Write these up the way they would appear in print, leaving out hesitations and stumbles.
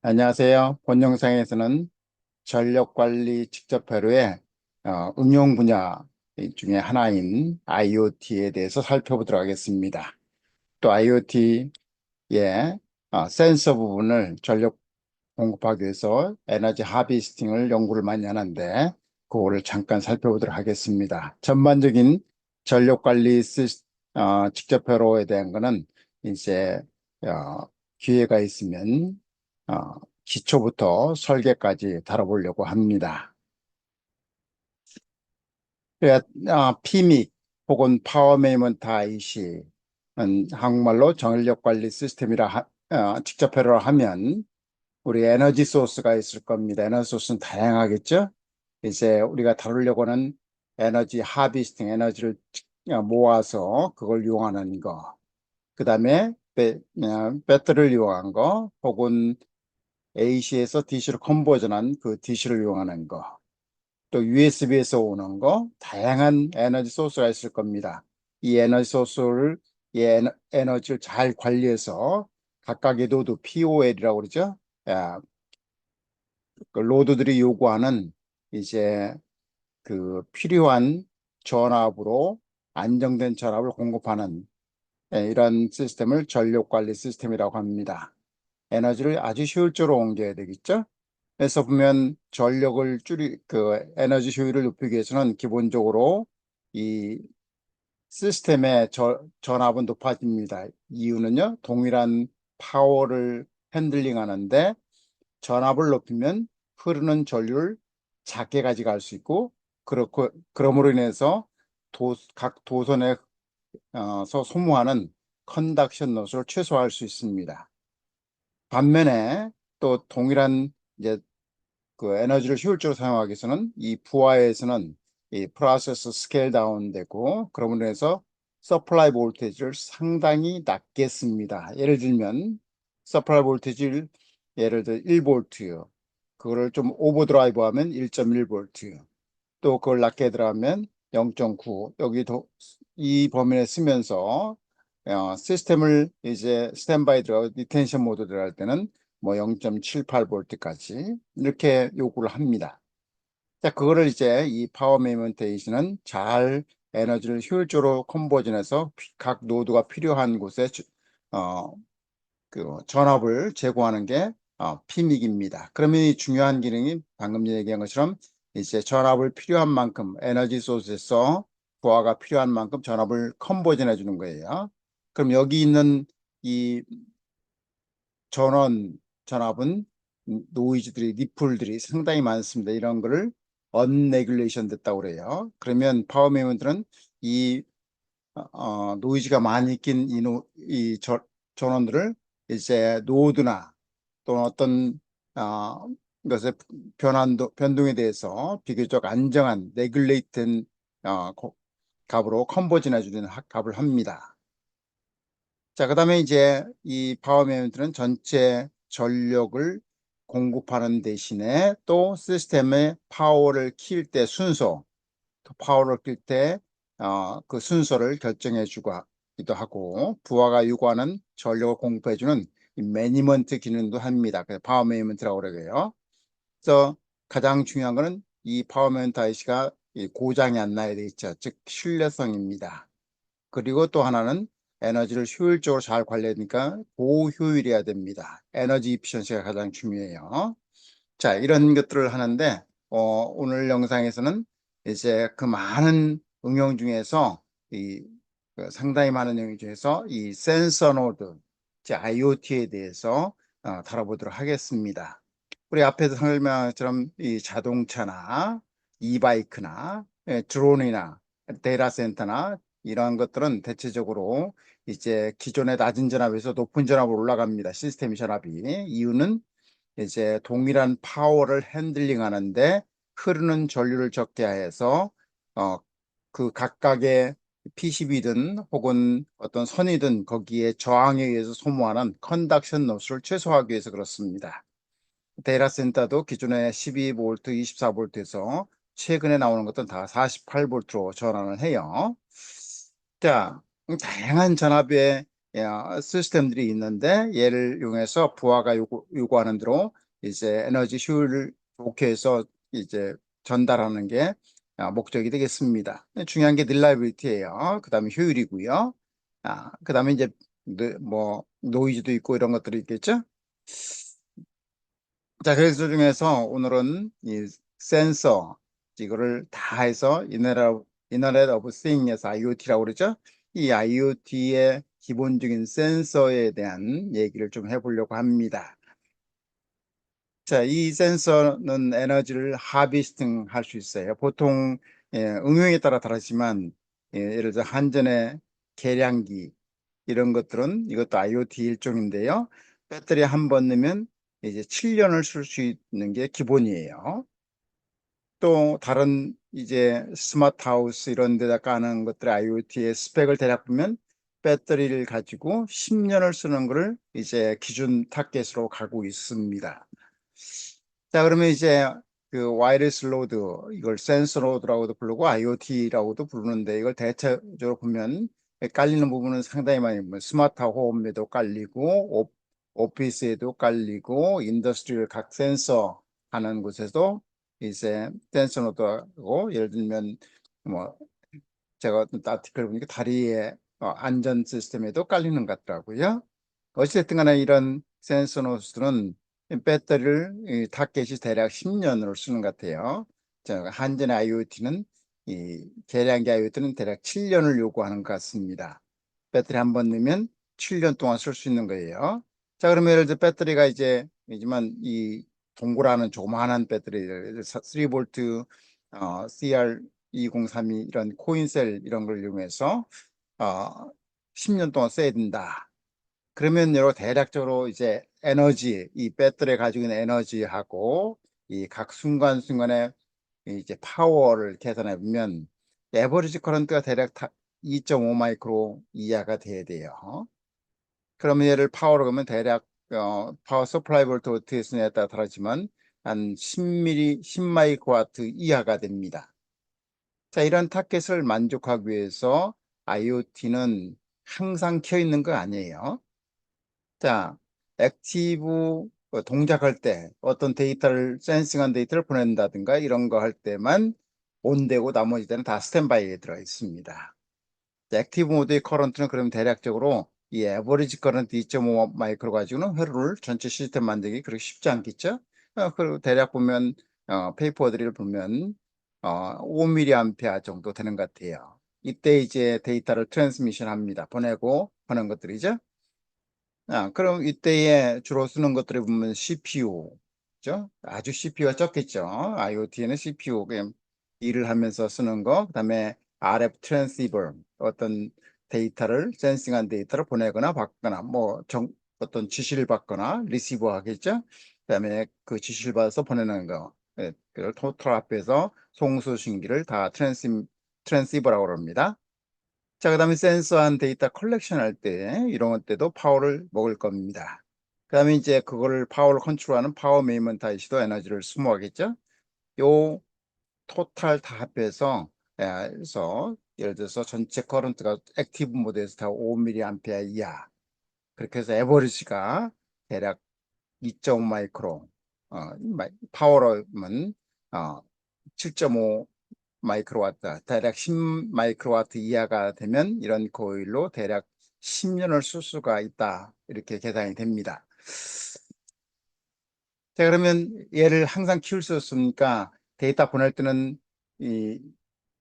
안녕하세요. 본 영상에서는 전력관리 직접회로의 응용 분야 중에 하나인 IoT에 대해서 살펴보도록 하겠습니다. 또 IoT의 센서 부분을 전력 공급하기 위해서 에너지 하비스팅을 연구를 많이 하는데 그거를 잠깐 살펴보도록 하겠습니다. 전반적인 전력관리 직접회로에 대한 거는 이제 기회가 있으면 어, 기초부터 설계까지 다뤄보려고 합니다. PMIC 혹은 파워 매니지먼트 IC는 한국말로 전력 관리 시스템이라 직접회로를 하면 우리 에너지 소스가 있을 겁니다. 에너지 소스는 다양하겠죠? 이제 우리가 다루려고 하는 에너지 하비스팅, 에너지를 모아서 그걸 이용하는 거. 그 다음에 배터리를 이용한 거, 혹은 AC에서 DC로 컨버전한 그 DC를 이용하는 거, 또 USB에서 오는 거, 다양한 에너지 소스가 있을 겁니다. 이 에너지 소스를, 에너지를 잘 관리해서 각각의 노드, POL이라고 그러죠. 야, 그 로드들이 요구하는 이제 그 필요한 전압으로 안정된 전압을 공급하는 이런 시스템을 전력 관리 시스템이라고 합니다. 에너지를 아주 효율적으로 옮겨야 되겠죠. 그래서 보면 전력을 그 에너지 효율을 높이기 위해서는 기본적으로 이 시스템의 전압은 높아집니다. 이유는요, 동일한 파워를 핸들링 하는데 전압을 높이면 흐르는 전류를 작게 가져갈 수 있고, 그럼으로 인해서 각 도선에서 소모하는 컨덕션 로스를 최소화할 수 있습니다. 반면에 또 동일한 이제 그 에너지를 효율적으로 사용하기 위해서는 이 부하에서는 이 프로세스 스케일 다운 되고, 그러므로 해서 서플라이 볼테이지를 상당히 낮게 씁니다. 예를 들면 서플라이 볼테이지를 예를 들어 1볼트요. 그거를 좀 오버드라이브 하면 1.1볼트. 또 그걸 낮게 들어가면 0.9. 이 범위에 쓰면서 시스템을 이제 스탠바이 들어가 리텐션 모드 들어갈 때는 뭐 0.78볼트까지 이렇게 요구를 합니다. 자, 그거를 이제 이 파워 매니지먼테이션은 잘 에너지를 효율적으로 컨버전해서 각 노드가 필요한 곳에 어, 그 전압을 제공하는 게 PMIC입니다. 그러면 이 중요한 기능이 방금 얘기한 것처럼 이제 전압을 필요한 만큼 에너지 소스에서 부하가 필요한 만큼 전압을 컨버전해 주는 거예요. 그럼 여기 있는 이 전압은 노이즈들이 리플들이 상당히 많습니다. 이런 거를 언레귤레이션 됐다고 그래요. 그러면 파워 매니저들은 이 노이즈가 많이 낀 이 전원들을 이제 노드나 또는 어떤 것의 변동에 대해서 비교적 안정한 레귤레이트된 값으로 컨버전해 주는 값을 합니다. 자, 그 다음에 이제 이 파워 매니저는 전체 전력을 공급하는 대신에 또 시스템의 파워를 킬 때 순서, 그 파워를 킬 때 그 순서를 결정해 주기도 하고, 부하가 요구하는 전력을 공급해 주는 이 매니먼트 기능도 합니다. 그래서 파워 매니먼트라고 그러고요. 그래서 가장 중요한 거는 이 파워 매니먼트 IC가 고장이 안 나야 되겠죠. 즉 신뢰성입니다. 그리고 또 하나는 에너지를 효율적으로 잘 관리해야 되니까 고효율이어야 됩니다. 에너지 이피션시가 가장 중요해요. 자, 이런 것들을 하는데 오늘 영상에서는 이제 그 많은 응용 중에서 그 상당히 많은 응용 중에서 이 센서 노드, 즉 IoT에 대해서 다뤄보도록 하겠습니다. 우리 앞에서 설명한 것처럼 이 자동차나 이바이크나 드론이나 데이터 센터나 이러한 것들은 대체적으로 이제 기존의 낮은 전압에서 높은 전압으로 올라갑니다. 시스템 전압이. 이유는 이제 동일한 파워를 핸들링 하는데 흐르는 전류를 적게 해서 그 각각의 PCB든 혹은 어떤 선이든 거기에 저항에 의해서 소모하는 컨덕션 로스를 최소화하기 위해서 그렇습니다. 데이터 센터도 기존에 12V, 24V에서 최근에 나오는 것들은 다 48V로 전환을 해요. 자, 다양한 전압의 시스템들이 있는데 얘를 이용해서 부하가 요구하는 대로 이제 에너지 효율을 좋게 해서 이제 전달하는 게 목적이 되겠습니다. 중요한 게 릴라이빌리티예요. 그다음에 효율이고요. 그다음에 이제 뭐 노이즈도 있고 이런 것들이 있겠죠. 자, 그래서 중에서 오늘은 이 센서 이거를 다 해서 인터넷 오브 싱에서 IoT라고 그러죠. 이 IoT의 기본적인 센서에 대한 얘기를 좀 해보려고 합니다. 자, 이 센서는 에너지를 하비스팅 할 수 있어요. 보통 응용에 따라 다르지만 예를 들어 한전의 계량기 이런 것들은 이것도 IoT 일종인데요. 배터리 한 번 넣으면 이제 7년을 쓸 수 있는 게 기본이에요. 또 다른 이제 스마트 하우스 이런 데다 까는 것들의 IoT의 스펙을 대략 보면 배터리를 가지고 10년을 쓰는 것을 이제 기준 타겟으로 가고 있습니다. 자, 그러면 이제 그 와이어리스 로드, 이걸 센서 로드라고도 부르고 IoT라고도 부르는데 이걸 대체적으로 보면 깔리는 부분은 상당히 많이 뭐 스마트 홈에도 깔리고 오피스에도 깔리고 인더스트리얼 각 센서 하는 곳에도 이제 센서 로드하고 예를 들면 뭐 제가 아티클 보니까 다리의 안전 시스템에도 깔리는 것 같더라고요. 어찌됐든 간에 이런 센서 노드들은 배터리를 이 타겟이 대략 10년으로 쓰는 것 같아요. 한전의 IoT는 이 계량기 IoT는 대략 7년을 요구하는 것 같습니다. 배터리 한 번 넣으면 7년 동안 쓸 수 있는 거예요. 자, 그러면 예를 들어 배터리가 이지만 이 동그라는 조그마한 배터리 3V CR2032 이런 코인셀 이런 걸 이용해서 10년 동안 써야 된다. 그러면 여러 대략적으로 이제 에너지, 이 배터리에 가지고 있는 에너지하고 이 각 순간순간의 이제 파워를 계산해 보면 에버리지 커런트가 대략 2.5 마이크로 이하가 돼야 돼요. 그러면 얘를 파워로 그러면 대략 파워 서플라이 볼트 어떻게 쓰냐에 따라 다르지만 한 10 마이크로와트 이하가 됩니다. 자, 이런 타겟을 만족하기 위해서 IoT는 항상 켜 있는 거 아니에요. 자, 액티브 동작할 때 어떤 데이터를 센싱한 데이터를 보낸다든가 이런 거 할 때만 온되고 나머지 때는 다 스탠바이에 들어 있습니다. 액티브 모드의 커런트는 그럼 대략적으로 이 에버리지 커런트 2.5 마이크로 가지고는 회로를 전체 시스템 만들기 그렇게 쉽지 않겠죠? 그리고 대략 보면 페이퍼들을 보면 5mA 정도 되는 것 같아요. 이때 이제 데이터를 트랜스미션 합니다. 보내고 하는 것들이죠. 그럼 이때에 주로 쓰는 것들이 보면 CPU, 그죠? 아주 CPU가 적겠죠. IoT에는 CPU, 그냥 일을 하면서 쓰는 거, 그다음에 RF 트랜시버, 어떤 데이터를, 센싱한 데이터를 보내거나 받거나, 어떤 지시를 받거나, 리시버 하겠죠? 그다음에 그 지시를 받아서 보내는 거, 그걸 토탈 합해서 송수신기를 다 트랜시버라고 합니다. 자, 그 다음에 센서한 데이터 컬렉션 할 때, 이런 때도 파워를 먹을 겁니다. 그 다음에 이제 그거를 파워를 컨트롤하는 파워 메이먼트 IC도 에너지를 소모하겠죠? 요 토탈 다 합해서, 그래서 예를 들어서 전체 커런트가 액티브 모드에서 다 5mA 이하. 그렇게 해서 에버리지가 대략 2.5 마이크로, 파워로는 7.5 마이크로와트, 대략 10 마이크로와트 이하가 되면 이런 코일로 대략 10년을 쓸 수가 있다. 이렇게 계산이 됩니다. 자, 그러면 얘를 항상 키울 수 없으니까 데이터 보낼 때는 이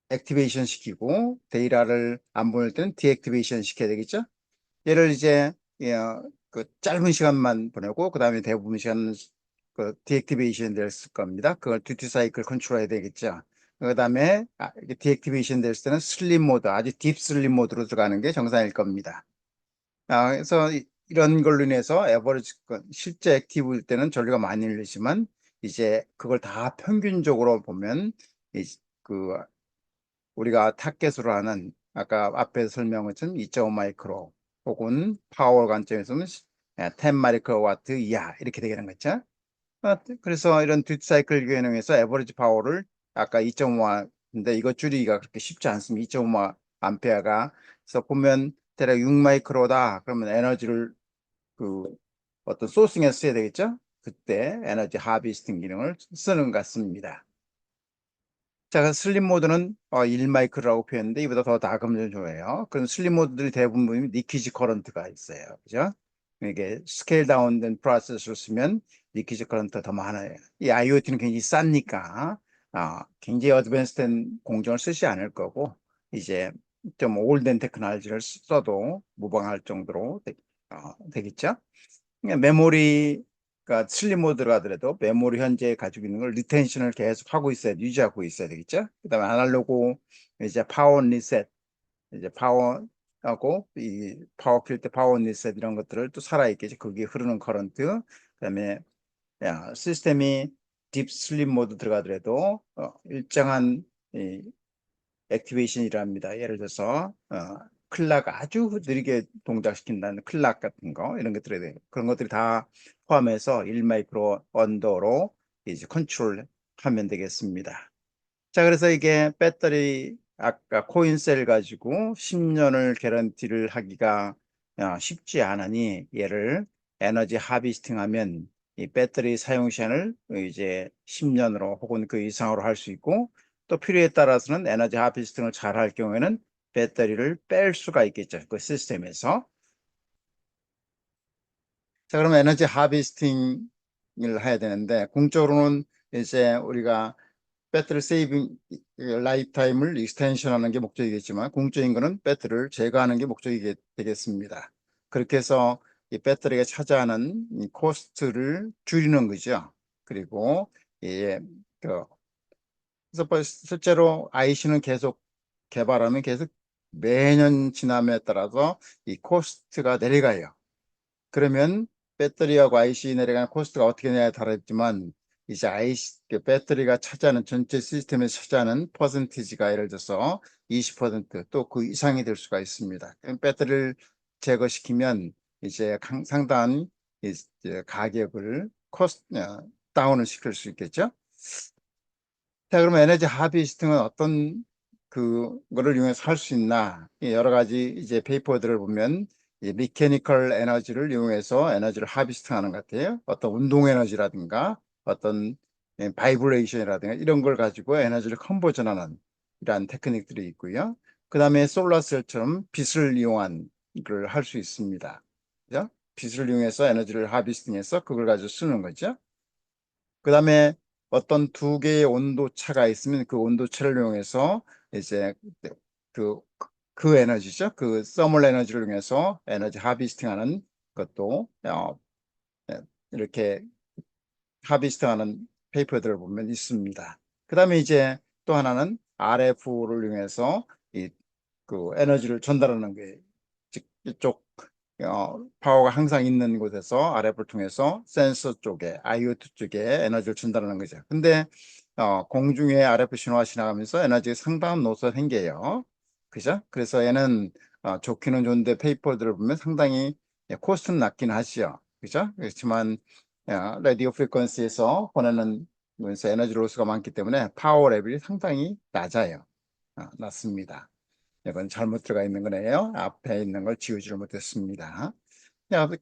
액티베이션 시키고 데이터를 안 보낼 때는 디액티베이션 시켜야 되겠죠? 얘를 이제 그 짧은 시간만 보내고 그 다음에 대부분 시간은 그 디액티베이션 될 겁니다. 그걸 듀티 사이클 컨트롤 해야 되겠죠. 그 다음에 디액티베이션 될 때는 슬립 모드, 아주 딥 슬립 모드로 들어가는 게 정상일 겁니다. 그래서 이런 걸로 인해서 에버리지 실제 액티브일 때는 전류가 많이 흘리지만 이제 그걸 다 평균적으로 보면 그 우리가 타겟으로 하는 아까 앞에 설명했던 2.5 마이크로 혹은 파워 관점에서는 10 마이크로와트 이하 이렇게 되는 거죠. 그래서 이런 듀티 사이클 기능에서 에버리지 파워를 아까 2.5인데 이거 줄이기가 그렇게 쉽지 않습니다. 2.5 암페어가 그래서 보면 대략 6마이크로다. 그러면 에너지를 그 어떤 소싱에서 써야 되겠죠? 그때 에너지 하비스팅 기능을 쓰는 것 같습니다. 자, 그래서 슬립 모드는 1마이크로라고 표현했는데 이보다 더 낮으면 좋아요. 그럼 슬립 모드들이 대부분 리퀴지 커런트가 있어요. 그죠? 이게 스케일 다운된 프로세스를 쓰면 리퀴지 커런트가 더 많아요. 이 IoT는 굉장히 싸니까 굉장히 어드밴스된 공정을 쓰지 않을 거고 이제 좀 올드된 테크놀로지를 써도 무방할 정도로 되겠죠? 그러니까 메모리가 슬림 모드로 하더라도 메모리 현재 가지고 있는 걸 리텐션을 계속 하고 있어야 유지하고 있어야 되겠죠. 그다음에 아날로그 이제 파워 리셋 이제 파워하고 이 파워 킬 때 파워 리셋 이런 것들을 또 살아있겠죠. 거기에 흐르는 커런트 그다음에 시스템이 딥 슬립 모드 들어가더라도 일정한 이 액티베이션이랍니다. 예를 들어서 클락 아주 느리게 동작시킨다는 클락 같은 거 이런 것들에 그런 것들이 다 포함해서 1마이크로 언더로 이제 컨트롤하면 되겠습니다. 자, 그래서 이게 배터리 아까 코인셀 가지고 10년을 개런티를 하기가 쉽지 않으니 얘를 에너지 하비스팅하면 이 배터리 사용 시간을 이제 10년으로 혹은 그 이상으로 할 수 있고 또 필요에 따라서는 에너지 하비스팅을 잘 할 경우에는 배터리를 뺄 수가 있겠죠. 그 시스템에서. 자, 그러면 에너지 하비스팅을 해야 되는데 공적으로는 이제 우리가 배터리 세이빙 라이프 타임을 익스텐션하는 게 목적이겠지만 공적인 거는 배터리를 제거하는 게 목적이 되겠습니다. 그렇게 해서 이 배터리가 차지하는 이 코스트를 줄이는 거죠. 그리고 예, 그, 그래서 실제로 IC는 계속 개발하면 계속 매년 지남에 따라서 이 코스트가 내려가요. 그러면 배터리하고 IC 내려가는 코스트가 어떻게 되냐에 따라있지만 이제 IC 그 배터리가 차지하는 전체 시스템에서 차지하는 퍼센티지가 예를 들어서 20%또 그 이상이 될 수가 있습니다. 그럼 배터리를 제거시키면 이제 상당한 이제 가격을 다운을 시킬 수 있겠죠. 자, 그러면 에너지 하비스팅은 어떤 그거를 이용해서 할 수 있나? 여러 가지 이제 페이퍼들을 보면 이 미케니컬 에너지를 이용해서 에너지를 하비스팅하는 것 같아요. 어떤 운동 에너지라든가 어떤 바이브레이션이라든가 이런 걸 가지고 에너지를 컨버전하는 이러한 테크닉들이 있고요. 그 다음에 솔라셀처럼 빛을 이용한 걸 할 수 있습니다. 그죠? 빛을 이용해서 에너지를 하비스팅해서 그걸 가지고 쓰는 거죠. 그 다음에 어떤 두 개의 온도 차가 있으면 그 온도 차를 이용해서 이제 그, 그 에너지죠. 그 서멀 에너지를 이용해서 에너지 하비스팅 하는 것도 예, 이렇게 하비스팅 하는 페이퍼들을 보면 있습니다. 그 다음에 이제 또 하나는 RF를 이용해서 그 에너지를 전달하는 게 이쪽 파워가 항상 있는 곳에서 RF를 통해서 센서 쪽에 IoT 쪽에 에너지를 전달하는 거죠. 근데 공중에 RF 신호가 지나가면서 에너지가 상당한 노수가 생겨요. 그죠? 그래서 얘는 좋기는 좋은데 페이퍼들을 보면 상당히 코스트는 낮긴 하죠. 그죠? 그렇지만 라디오 프리퀀시에서 보내는 면서 에너지 로스가 많기 때문에 파워 레벨이 상당히 낮아요. 낮습니다. 이건 잘못 들어가 있는 거네요. 앞에 있는 걸 지우지를 못했습니다.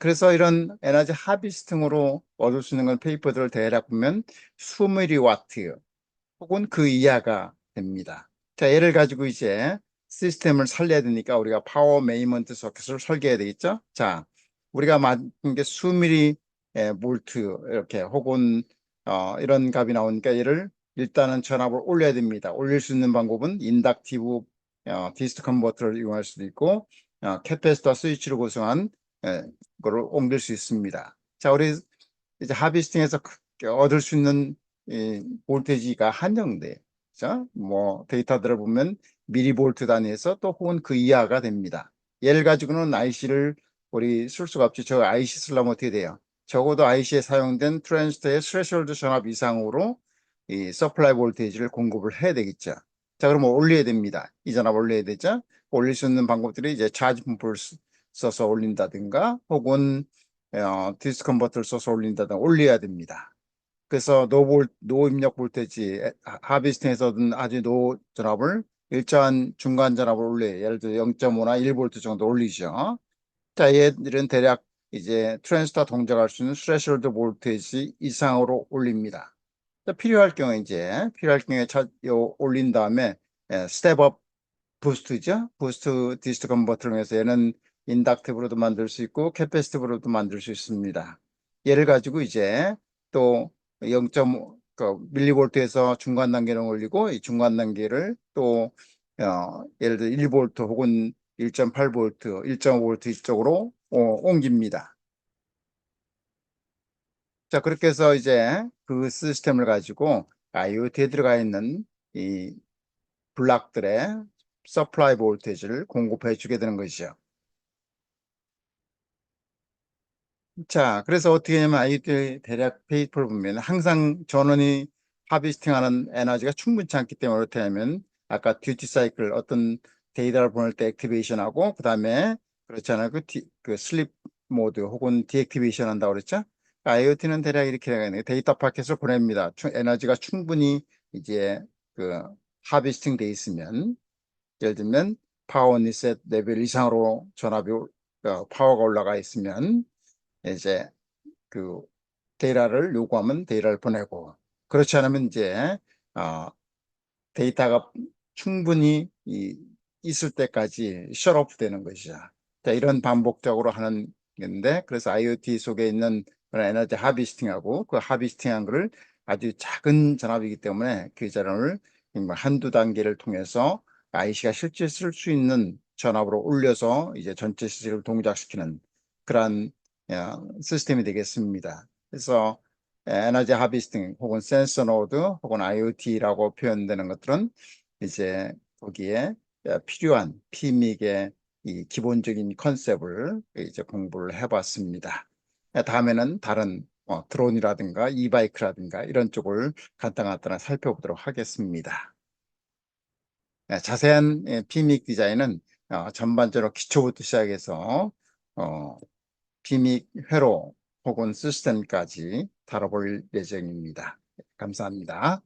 그래서 이런 에너지 하비스팅으로 얻을 수 있는 건 페이퍼들을 대략 보면 20mW 혹은 그 이하가 됩니다. 자, 얘를 가지고 이제 시스템을 살려야 되니까 우리가 파워 매니먼트 서킷을 설계해야 되겠죠. 자, 우리가 만든 게 수미리 볼트 이렇게 혹은 이런 값이 나오니까 얘를 일단은 전압을 올려야 됩니다. 올릴 수 있는 방법은 인덕티브 디스트 컨버터를 이용할 수도 있고 캐패시터 스위치를 구성한 거를 옮길 수 있습니다. 자, 우리 이제 하비스팅에서 얻을 수 있는 이 볼테지가 한정돼요. 그죠? 뭐 데이터들을 보면 미리볼트 단위에서 또 혹은 그 이하가 됩니다. 얘를 가지고는 IC를 우리 쓸 수가 없죠. 저 IC 쓰려면 어떻게 돼요? 적어도 IC에 사용된 트랜지스터의 스레셜드 전압 이상으로 이 서플라이 볼테이지를 공급을 해야 되겠죠. 자, 그러면 올려야 됩니다. 이 전압 올려야 되죠. 올릴 수 있는 방법들이 이제 차지 펌프를 써서 올린다든가 혹은 디스트 컨버터를 써서 올린다든가 올려야 됩니다. 그래서 노 입력 볼테지 하비스팅에서 얻은 아주 노 전압을 일정한 중간 전압을 올려요. 예를 들어 0.5나 1V 정도 올리죠. 자, 얘들은 대략 이제 트랜스터 동작할 수 있는 스레시홀드 볼테이지 이상으로 올립니다. 자, 필요할 경우에 올린 다음에 스텝업 부스트죠. 부스트 디스트 컨버터를 통해서 얘는 인덕티브로도 만들 수 있고 캐패시티브로도 만들 수 있습니다. 얘를 가지고 이제 또 0.5 밀리볼트에서 중간 단계를 올리고 이 중간 단계를 또 예를 들어 1볼트 혹은 1.8볼트, 1.5볼트 이쪽으로 옮깁니다. 자, 그렇게 해서 이제 그 시스템을 가지고 IoT에 들어가 있는 이 블락들의 서플라이 볼테이지를 공급해 주게 되는 것이죠. 자, 그래서 어떻게 하냐면 아이들 대략 페이퍼를 보면 항상 전원이 하비스팅하는 에너지가 충분치 않기 때문에 어떻게 하면 아까 듀티 사이클 어떤 데이터를 보낼 때 액티베이션하고 그 다음에 그렇잖아요. 그 슬립 모드 혹은 디액티베이션 한다고 그랬죠. IoT는 대략 이렇게 되는 데이터 파켓을 보냅니다. 에너지가 충분히 이제 그 하비스팅 돼 있으면 예를 들면 파워 리셋 레벨 이상으로 파워가 올라가 있으면 이제 그 데이터를 요구하면 데이터를 보내고 그렇지 않으면 이제 어, 데이터가 충분히 있을 때까지 셧오프 되는 것이죠. 자, 이런 반복적으로 하는 건데 그래서 IoT 속에 있는 그런 에너지 하비스팅하고 그 하비스팅한 거를 아주 작은 전압이기 때문에 그 전압을 한두 단계를 통해서 IC가 실제 쓸 수 있는 전압으로 올려서 이제 전체 시스템을 동작시키는 그런 시스템이 되겠습니다. 그래서 에너지 하비스팅 혹은 센서 노드 혹은 IoT라고 표현되는 것들은 이제 거기에 필요한 PMIC의 이 기본적인 컨셉을 이제 공부를 해봤습니다. 다음에는 다른 드론이라든가 이바이크라든가 이런 쪽을 간단히 살펴보도록 하겠습니다. 자세한 PMIC 디자인은 전반적으로 기초부터 시작해서 PMIC 회로 혹은 시스템까지 다뤄볼 예정입니다. 감사합니다.